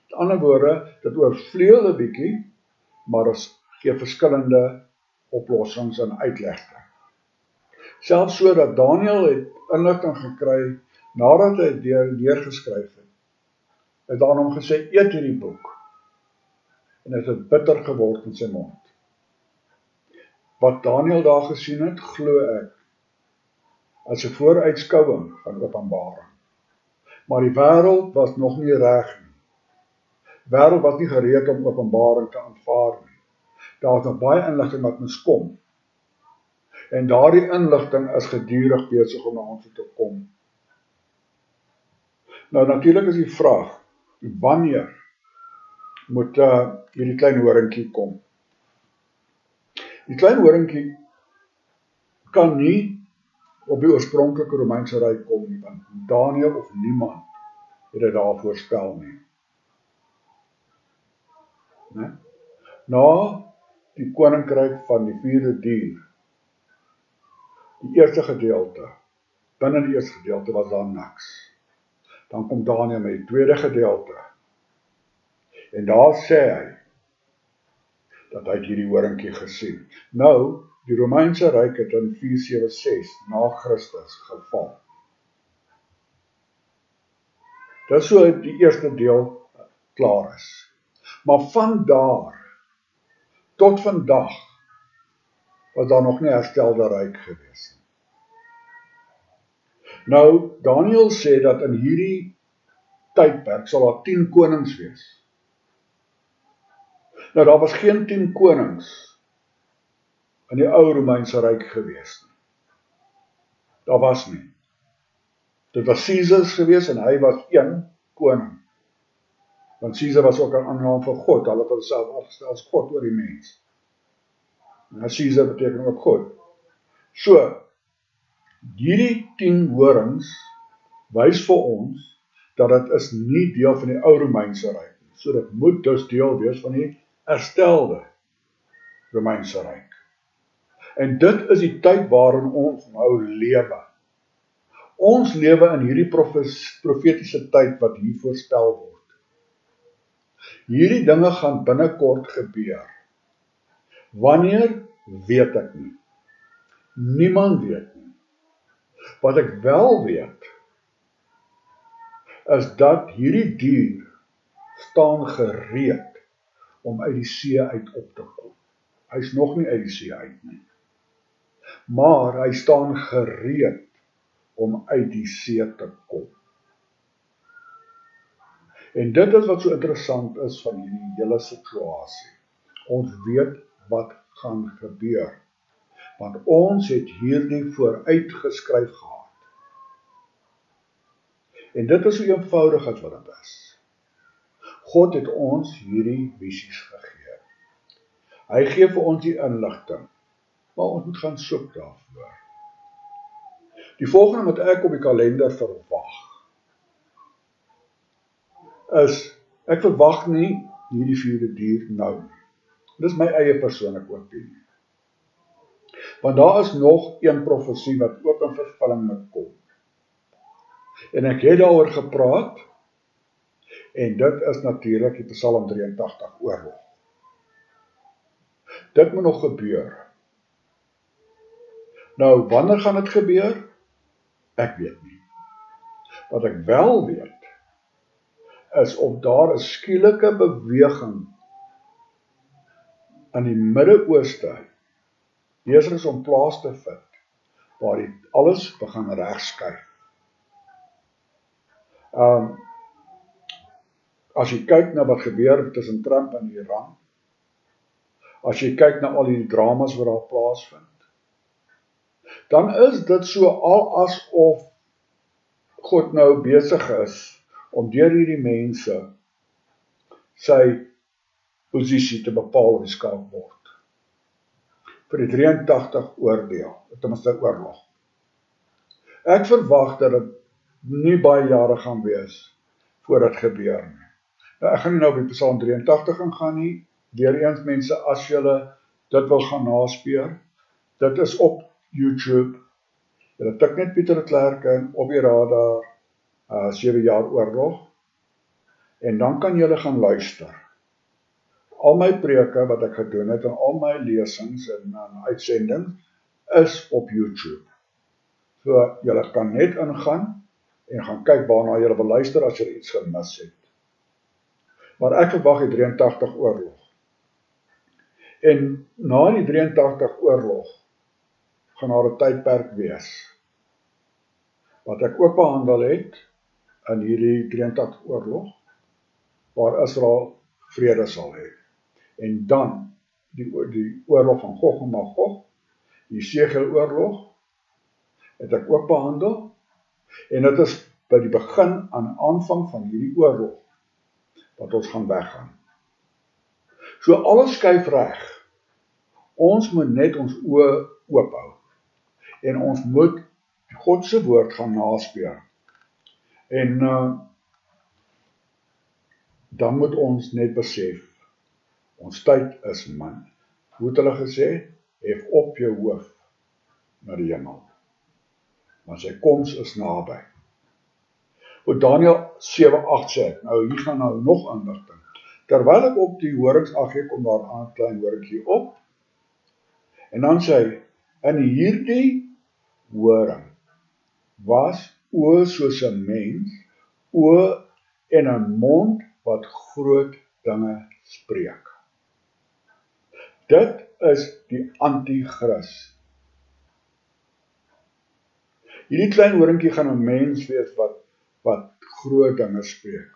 Met ander woorde, dit oorvleuel 'n bietjie, maar ons gee verskillende oplossings en uitlegte. Selfs so dat Daniel het inligting gekry, nadat hy dit neergeskryf het, het aan hom gesê, eet hierdie boek, en het het bitter geword in sy mond. Wat Daniel daar gesien het, glo ek, as 'n vooruitskouing van Openbaring. Maar die wêreld was nog nie reg nie. Die wêreld was nie gereed om Openbaring te aanvaar nie. Daar was nog baie inligting wat moes kom. En daardie inligting is gedurig besig om na ons toe te kom. Nou natuurlik is die vraag, wanneer moet hierdie klein horingkie kom? Die klein horingkie kan nie op die oorspronklike Romeinse ryk kom nie, want Daniel of niemand het dit daar voorspel nie. Na die koninkryk van die vierde Dier, die eerste gedeelte, binne die eerste gedeelte was daar niks. Dan kom Daniel met die tweede gedeelte, en daar sê hy, dat hy hierdie horingkie gesien. Nou, die Romeinse ryk het in 476 na Christus geval. Dit is so die eerste deel klaar is. Maar van daar tot vandag was daar nog nie herstelde ryk gewees. Nou, Daniel sê dat in hierdie tydperk sal daar 10 konings wees. Nou, daar was geen 10 konings in die ou Romeinse ryk gewees nie. Daar was nie. Dit was Caesars gewees en hy was een koning. Want Caesar was ook 'n aannaam van God, hulle het homself afgestel as God oor die mens. En Caesar beteken ook God. So, hierdie 10 horings wys vir ons dat dit is nie deel van die ou Romeinse ryk nie. So dit moet dus deel wees van die herstelde Romeinse ryk. En dit is die tyd waarin ons nou lewe. Ons lewe in hierdie profetiese tyd wat hier voorspel word. Hierdie dinge gaan binnekort gebeur. Wanneer, weet ek nie. Niemand weet nie. Wat ek wel weet, is dat hierdie dier staan gereed om uit die see uit op te kom. Hy is nog nie uit die see uit nie. Maar hy staan gereed om uit die see te kom. En dit is wat so interessant is van hierdie hele situasie. Ons weet wat gaan gebeur, want ons het hierdie vooruitgeskryf gehad. En dit is so eenvoudig as wat dit is. God het ons hierdie visies gegee. Hy gee vir ons die inligting, maar ons moet gaan soek daarvoor. Die volgende wat ek op die kalender verwag, is, ek verwag nie hierdie vierde dier nou nie. Dit is my eie persoonlike opinie. Want daar is nog een profesie wat ook in vervulling moet kom. En ek het daaroor gepraat, en dit is natuurlik die Psalm 83 oorlog. Dit moet nog gebeur. Nou, wanneer gaan dit gebeur? Ek weet nie. Wat ek wel weet, is of daar 'n skielike beweging in die Midde-Ooste besig is om plaas te vind, waar die alles begin regskuif. As jy kyk na wat gebeur tussen Trump en Iran, as jy kyk na al die dramas wat daar plaasvind, dan is dit so al asof God nou besig is om deur hierdie mense sy posisie te bepaal op die skaakbord. Vir die 83 oordeel, ten minste oorlog. Ek verwag dat dit nie baie jare gaan wees voor dit gebeur nie. Nou, ek gaan nie nou by Psalm 83 gaan nie, weer eens mense, as julle dit wil gaan naspeur, dit is op YouTube, julle tik net Pieter de Klerk in, op die radar, 7 jaar oorlog, en dan kan julle gaan luister. Al my preke wat ek gedoen het, en al my lesings en uitsendings, is op YouTube. So, julle kan net ingaan, en gaan kyk waarna julle beluister as julle iets gemis het. Maar ek verwag die 83 oorlog. En na die 83 oorlog, gaan daar 'n tydperk wees, wat ek ook behandel het, in hierdie 83 oorlog, waar Israel vrede sal hê. En dan, die oorlog van Gog en Magog, die Segel-oorlog, het ek ook behandel, en dit is by die begin aan aanvang van hierdie oorlog, wat ons gaan weggaan. So alles skuif reg. Ons moet net ons oë oop hou, en ons moet God se woord gaan naspeur. En dan moet ons net besef, ons tyd is min. Hoe het hulle gesê, hef op jou hoof na die hemel, want sy koms is naby. Wat Daniel 7:8 sê, nou hier gaan nou nog inligting. Terwyl ek op die horings afgee, kom daar aan 'n klein horingkie op, en dan sê hy, in hierdie horing was oë soos 'n mens, oë en 'n mond wat groot dinge spreek. Dit is die anti-kris. Hierdie klein horingkie gaan 'n mens wees wat groot dinge spreek.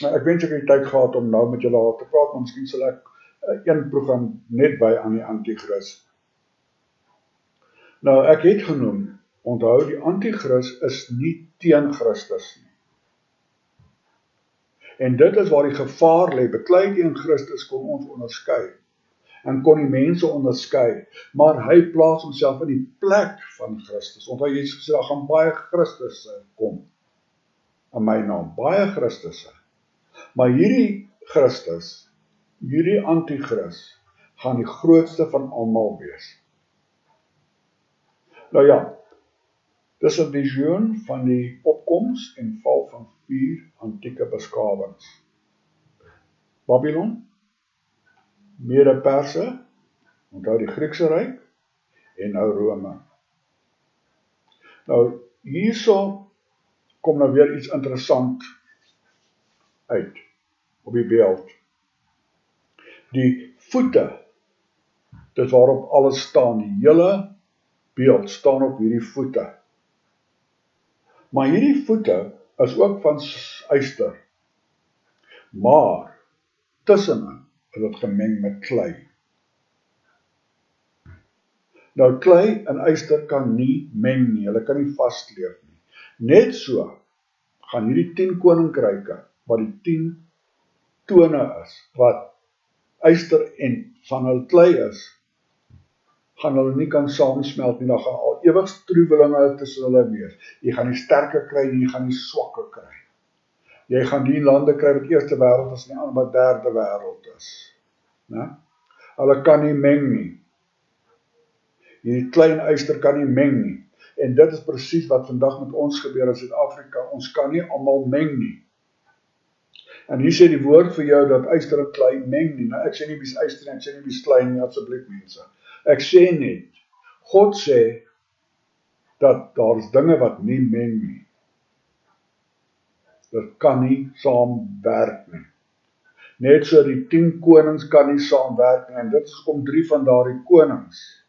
Nou, ek wens ek het die tyd gehad om nou met julle te praat, maar miskien sal ek een program net by aan die anti-kris. Nou, ek het genoem, onthou die anti-kris is nie teen Christus nie. En dit is waar die gevaar lê, beklei teen Christus kon ons onderskei, en kon die mense onderskei, maar hy plaas homself in die plek van Christus. Onthou Jesus gesê, daar gaan baie Christusse kom, in my naam, baie Christusse. Maar hierdie Christus, hierdie anti-kris, gaan die grootste van almal wees. Nou ja, dis 'n visioen van die opkoms en val van 4 antieke beskawings. Babylon, Mede-Perse, onthou die Griekse ryk, en nou Rome. Nou, hierso kom nou weer iets interessant uit, op die beeld. Die voete, dit waarop alles staan, die hele beeld staan op hierdie voete. Maar hierdie voete is ook van yster, maar tussenin is dit gemeng met klei. Nou klei en yster kan nie meng nie, hulle kan nie vastkleef nie. Net so gaan hierdie 10 koninkryke, wat die 10 tone is, wat yster en van hulle klei is, gaan hulle nie kan saamsmelt nie, dan gaan al ewig struwelinge tussen hulle wees. Jy gaan die sterke kry en jy gaan die swakke kry. Jy gaan die lande kry wat eerste wêreld is en die ander wat derde wêreld is. Ne? Hulle kan nie meng nie. Hierdie klein yster kan nie meng nie. En dit is presies wat vandag met ons gebeur in Suid-Afrika. Ons kan nie almal meng nie. En hier sê die woord vir jou dat yster en klei meng nie. Nou ek sê nie wie is yster en ek sê nie wie is klei nie, asseblief mense. Ek sê net, God sê dat daar is dinge wat nie meng nie. Dit kan nie saamwerk nie. Net so die 10 konings kan nie saamwerk nie, en dit is hoekom 3 van daardie konings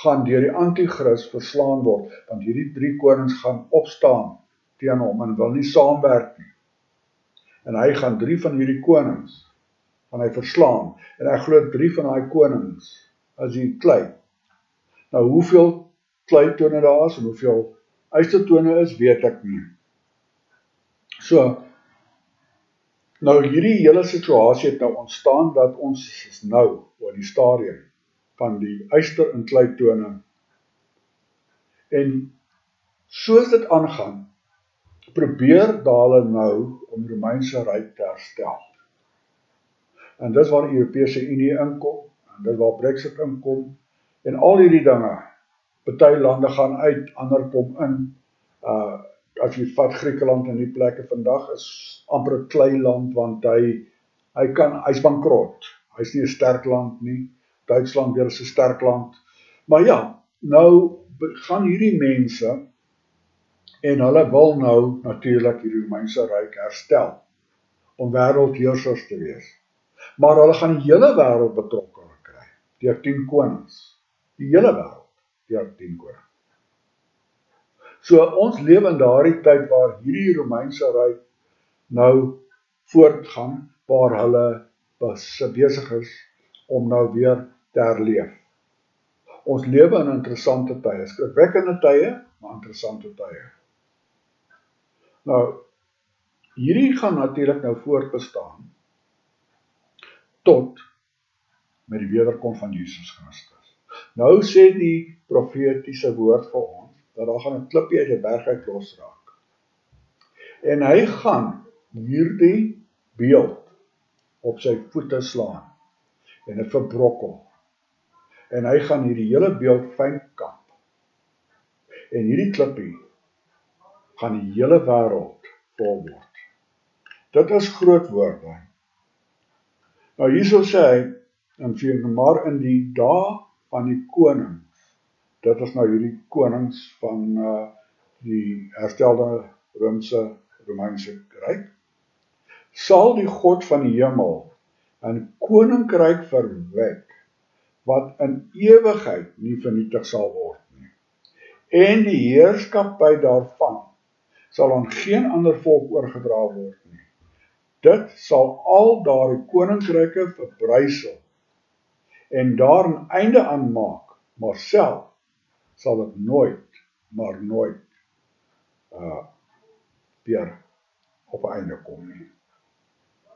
gaan deur die anti-kris verslaan word, want hierdie 3 konings gaan opstaan teen hom en wil nie saamwerk nie. En hy gaan 3 van hierdie konings gaan hy verslaan, en ek glo 3 van daai konings as die klei. Nou hoeveel kleitone daar is en hoeveel ystertone is, weet ek nie. So, nou hierdie hele situasie het nou ontstaan dat ons is nou op die stadium van die yster en kleitone. En soos dit aangaan, probeer hulle nou om die Romeinse Ryk te herstel. En dis waar die Europese Unie inkom, en dis waar Brexit inkom, en al hierdie dinge. Party lande gaan uit, ander kom in. As jy vat Griekeland in die plekke vandag, is amper 'n kleiland, want hy's bankrot. Hy's nie 'n sterk land nie. Duitsland weer is 'n sterk land. Maar ja, nou gaan hierdie mense, en hulle wil nou natuurlik die Romeinse Ryk herstel, om wêreldheersers te wees. Maar hulle gaan die hele wêreld betrokke kry, deur 10 konings. Die hele wêreld, deur 10 konings. So ons leef in daardie tyd waar hierdie Romeinse Ryk nou voortgaan, waar hulle besig is om nou weer te herleef. Ons lewe in interessante tye, skrikwekkende tye, maar interessante tye. Nou, hierdie gaan natuurlik nou voortbestaan tot met die wederkom van Jesus Christus. Nou sê die profetiese woord vir ons, dat daar gaan 'n klippie uit die berg uit losraak. En hy gaan hierdie beeld op sy voete slaan, en dit verbrokkel. En hy gaan hierdie hele beeld fyn kap. En hierdie klippie gaan die hele wêreld vol word. Dit is groot woorde. Nou hierso sê hy, maar in die dae van die konings, dit is nou hierdie konings van die herstelde Romeinse Ryk, sal die God van die hemel 'n koninkryk verwek, wat in ewigheid nie vernietig sal word nie. En die heerskappy daarvan sal aan geen ander volk oorgedra word nie. Dit sal al daardie koninkryke verbrysel en daar 'n einde aan maak, maar self sal dit nooit, maar nooit weer op 'n einde kom nie.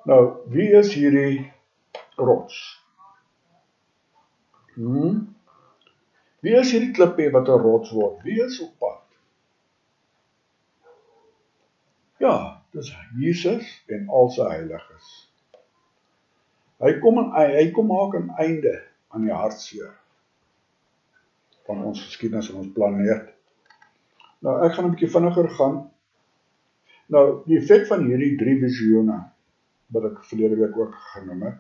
Nou, wie is hierdie rots? Wie is hierdie klippie wat 'n rots word? Wie is op pad? Ja, dis Jesus en al sy heiliges. Hy kom maak 'n einde aan die hartseer van ons geskiedenis en ons planeet. Nou, ek gaan 'n bietjie vinniger gaan. Nou, die effek van hierdie 3 visioene, wat ek verlede week ook genoem het,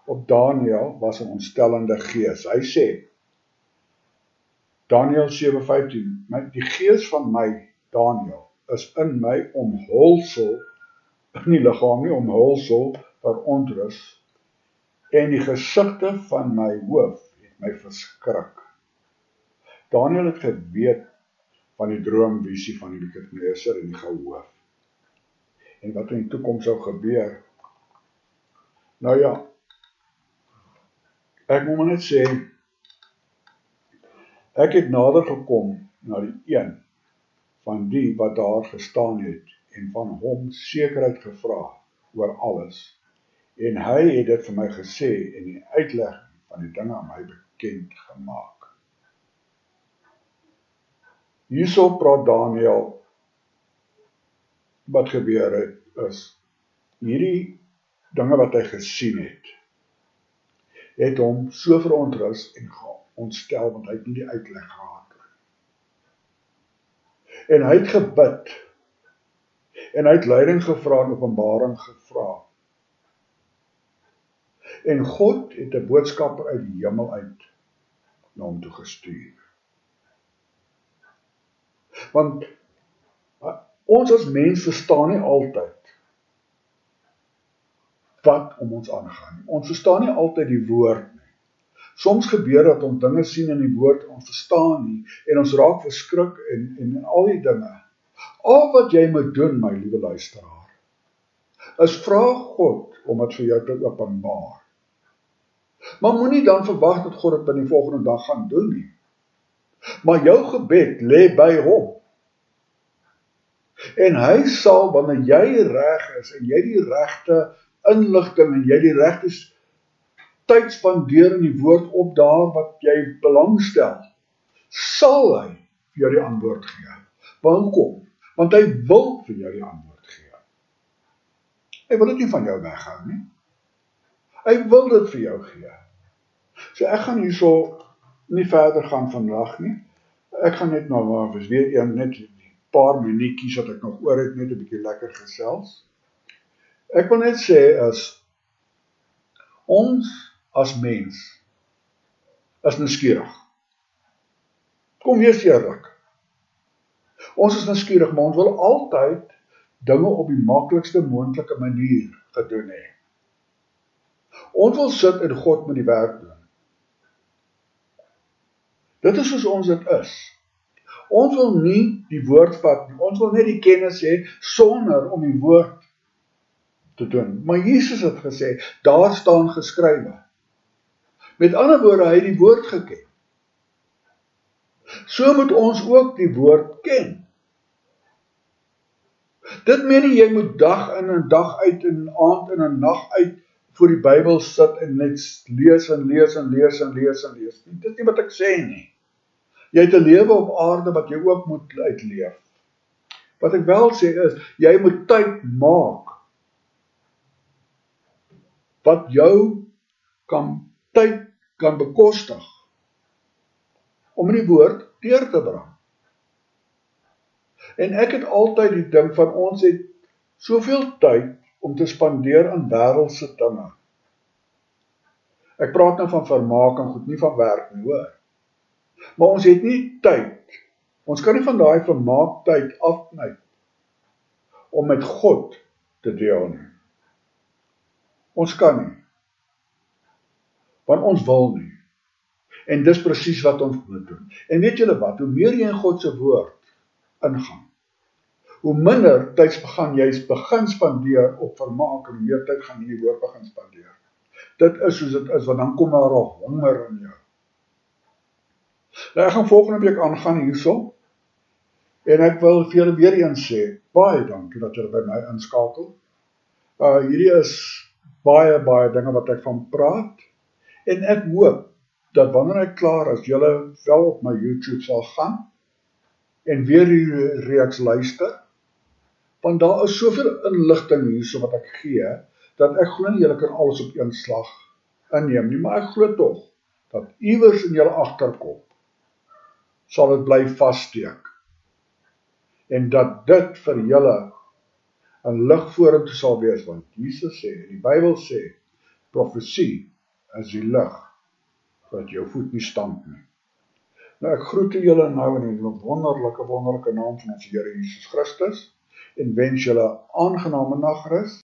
op Daniel was 'n ontstellende gees. Hy sê, Daniel 7:15, die gees van my, Daniel, is in my omhulsel, in die liggaam nie, omhulsel vir onrus, en die gesigte van my hoof het my verskrik. Daniel het geweet van die droomvisie van die Nebukadneser en die goue hoof, en wat in die toekoms sou gebeur. Nou ja, ek moet maar net sê, ek het nader gekom na die een van die wat daar gestaan het, en van hom sekerheid gevra oor alles, en hy het dit vir my gesê, en die uitleg van die dinge aan my bekend gemaak. Hierso praat Daniel, wat gebeur het, is, hierdie dinge wat hy gesien het hom so verontrus en ontstel, want hy het nie die uitleg gehad. En hy het gebid, en hy het leiding gevra en openbaring gevra. En God het 'n boodskapper uit die hemel uit na hom toe gestuur. Want ons as mens verstaan nie altyd wat om ons aangaan. Ons verstaan nie altyd die woord nie. Soms gebeur dat ons dinge sien in die woord en ons verstaan nie, en ons raak verskrik en al die dinge. Al wat jy moet doen, my liewe luisteraar, is vra God om dit vir jou te openbaar. Maar moenie dan verwag dat God dit in die volgende dag gaan doen nie. Maar jou gebed lê by hom. En hy sal, wanneer jy reg is, en jy die regte inligting, en jy die regte tyd spandeer in die woord op daar wat jy belangstel, sal hy vir jou die antwoord gee. Waarom? Want hy wil vir jou die antwoord gee. Hy wil dit nie van jou weghou nie. Hy wil dit vir jou gee. So ek gaan hierso nie verder gaan vandag nie. Ek gaan net nou maar weer net die paar minuutjies wat ek nog oor het, net 'n bietjie lekker gesels. Ek wil net sê ons as mens is nuuskierig. Kom wees eerlik. Ons is nuuskierig, maar ons wil altyd dinge op die maklikste moontlike manier gedoen hê. Ons wil sit en God met die werk doen. Dit is soos ons dit is. Ons wil nie die woord vat nie. Ons wil net die kennis hê sonder om die woord te doen. Maar Jesus het gesê, daar staan geskrywe. Met ander woorde, hy het die woord geken. So moet ons ook die woord ken. Dit meen nie jy moet dag in en dag uit en aand in en nag uit voor die Bybel sit en net lees en lees en lees en lees en lees. Dit is nie wat ek sê nie. Jy het 'n lewe op aarde wat jy ook moet uitleef. Wat ek wel sê is, jy moet tyd maak wat jou tyd kan bekostig om in die woord deur te bring. En ek het altyd die ding van ons het soveel tyd om te spandeer aan wêreldse dinge. Ek praat nou van vermaak en goed, nie van werk nie, hoor. Maar ons het nie tyd. Ons kan nie van daai vermaak tyd afknyp om met God te deel nie. Ons kan nie. Want ons wil nie. En dis presies wat ons moet doen. En weet julle wat, hoe meer jy in God se woord ingaan, hoe minder tyd gaan jy begin spandeer op vermaak, en hoe meer tyd gaan jy die woord begin spandeer. Dit is soos dit is, want dan kom daar 'n honger in jou. Nou, ek gaan volgende week aangaan hierso, en ek wil vir julle weer eens sê, baie dankie dat julle by my inskakel. Hierdie is baie dinge wat ek van praat, en ek hoop dat wanneer ek klaar is, julle wel op my YouTube sal gaan, en weer die reeks luister, want daar is soveel inligting hierso wat ek gee, dat ek glo nie julle kan alles op een slag inneem nie, maar ek glo tog, dat iewers in julle agterkop, sal dit bly vassteek, en dat dit vir julle 'n lig vorentoe sal wees, want Jesus sê, die Bybel sê, profesie is die lig, dat jou voet nie stamp nie. Nou, ek groete julle nou in die wonderlike naam van ons Here Jesus Christus, en wens julle aangename nagrus,